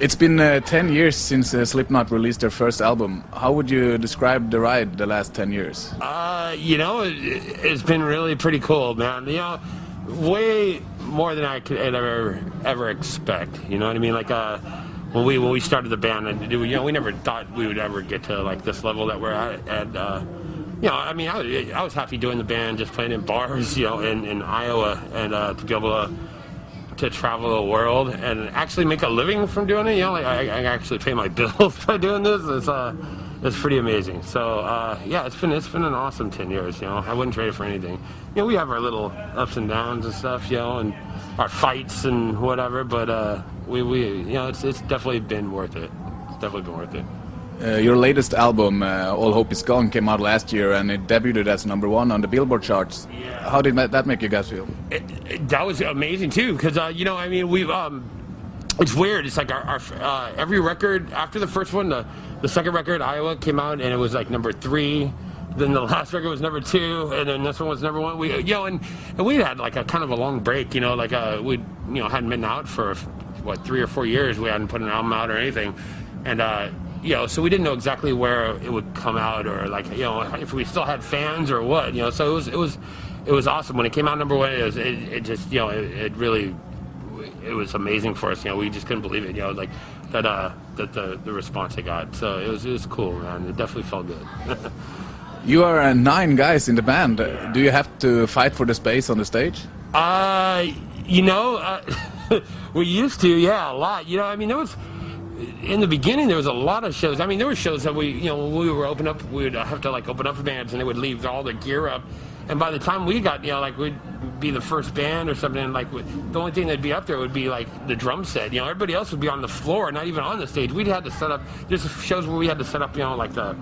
It's been 10 years since Slipknot released their first album. How would you describe the ride the last 10 years? You know, it's been really pretty cool, man. You know, way more than I could ever expect. You know what I mean? Like when we started the band, and you know, we never thought we would ever get to like this level that we're at. And you know, I mean, I was happy doing the band, just playing in bars, you know, in Iowa, and to be able to travel the world and actually make a living from doing it. You know, like I actually pay my bills by doing this. It's pretty amazing. So yeah, it's been an awesome 10 years. You know, I wouldn't trade it for anything. You know, we have our little ups and downs and stuff, you know, and our fights and whatever. But we you know, it's definitely been worth it. It's definitely been worth it. Your latest album, All Hope Is Gone, came out last year, and it debuted as #1 on the Billboard charts. Yeah. How did that make you guys feel? That was amazing too, because you know, I mean, we've it's weird. It's like our every record after the first one, the second record, Iowa, came out, and it was like #3. Then the last record was #2, and then this one was #1. We, you know, and we had like a kind of a long break. You know, like we, you know, hadn't been out for what 3 or 4 years. We hadn't put an album out or anything, and you know, so we didn't know exactly where it would come out, or like, you know, if we still had fans or what, you know. So it was awesome when it came out #1. It just, you know, it really, it was amazing for us. You know, we just couldn't believe it. You know, like that the response it got. So it was cool, man. It definitely felt good. You are 9 guys in the band. Do you have to fight for the space on the stage? You know, we used to, yeah, a lot. You know, I mean, there was. In the beginning, there was a lot of shows. I mean, there were shows that we, you know, when we were open up, we would have to like open up for bands, and they would leave all their gear up. And by the time we got, you know, like we'd be the first band or something, and like the only thing that'd be up there would be like the drum set. You know, everybody else would be on the floor, not even on the stage. We'd had to set up. There's shows where we had to set up, you know, like the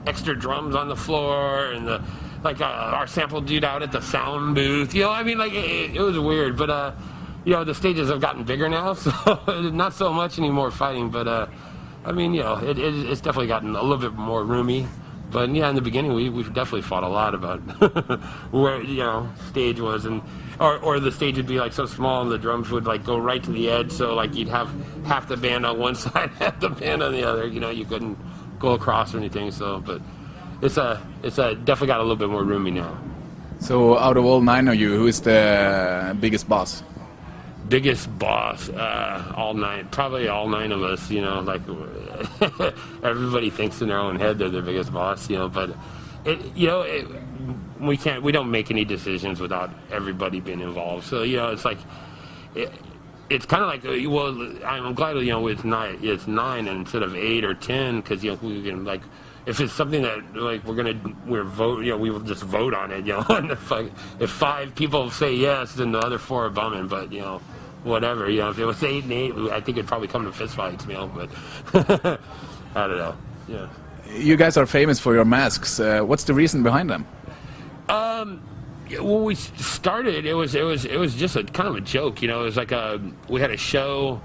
extra drums on the floor, and the like our sample dude out at the sound booth. You know, I mean, like it was weird, but. You know, the stages have gotten bigger now, so not so much anymore fighting, but I mean, you know, it's definitely gotten a little bit more roomy. But yeah, in the beginning, we definitely fought a lot about where, you know, stage was, and or the stage would be like so small, and the drums would like go right to the edge, so like you'd have half the band on one side, half the band on the other. You know, you couldn't go across or anything. So, but it's definitely got a little bit more roomy now. So, out of all 9 of you, who is the biggest boss? Biggest boss, probably all 9 of us, you know, like everybody thinks in their own head they're the biggest boss, you know, but we don't make any decisions without everybody being involved. So, you know, it's like, it's kind of like, well, I'm glad, you know, it's 9 instead of 8 or 10, because, you know, we can, like, if it's something that like we're vote, you know, we will just vote on it, you know. And if 5 people say yes, then the other 4 are bumming. But you know, whatever, you know, if it was 8 and 8, I think it'd probably come to fistfights, you know. But I don't know. Yeah. You guys are famous for your masks. What's the reason behind them? When we started, it was just a kind of a joke, you know. It was like we had a show.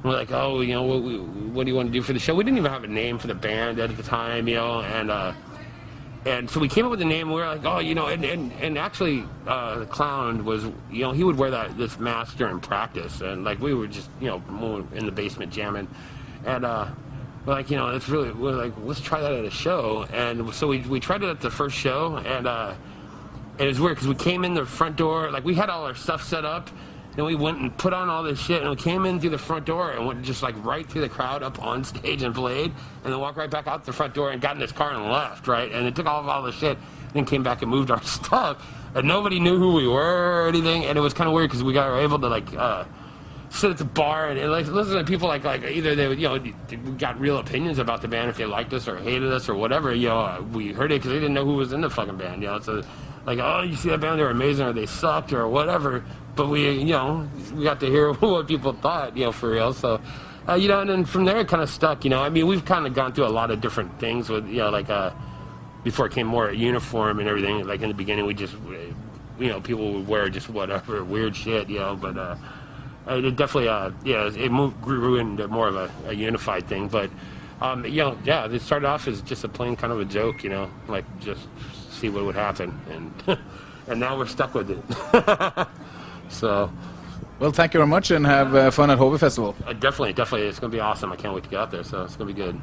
We're like, oh, you know, what do you want to do for the show? We didn't even have a name for the band at the time, you know, and so we came up with a name. We were like, oh, you know, and actually, the clown was, you know, he would wear this mask during practice, and like we were just, you know, in the basement jamming, and we're like, you know, we're like, let's try that at a show, and so we tried it at the first show, and it was weird because we came in the front door, like we had all our stuff set up. Then we went and put on all this shit, and we came in through the front door and went just like right through the crowd up on stage and played, and then walked right back out the front door and got in his car and left, right? And it took off all the shit, and then came back and moved our stuff, and nobody knew who we were or anything, and it was kind of weird because we were able to like sit at the bar and like listen to people like either they would, you know, we got real opinions about the band if they liked us or hated us or whatever, you know, we heard it because they didn't know who was in the fucking band, you know, so like, oh, you see that band, they're amazing, or they sucked or whatever. But we, you know, we got to hear what people thought, you know, for real. So, you know, and then from there it kind of stuck, you know. I mean, we've kind of gone through a lot of different things with, you know, like before it came more uniform and everything. Like in the beginning, we just, you know, people would wear just whatever weird shit, you know. But it definitely, yeah, it grew into more of a unified thing. But you know, yeah, it started off as just a plain kind of a joke, you know, like just see what would happen, and and now we're stuck with it. So Well, thank you very much, and have fun at Hobie Festival. Definitely. It's going to be awesome. I can't wait to get out there, so it's going to be good.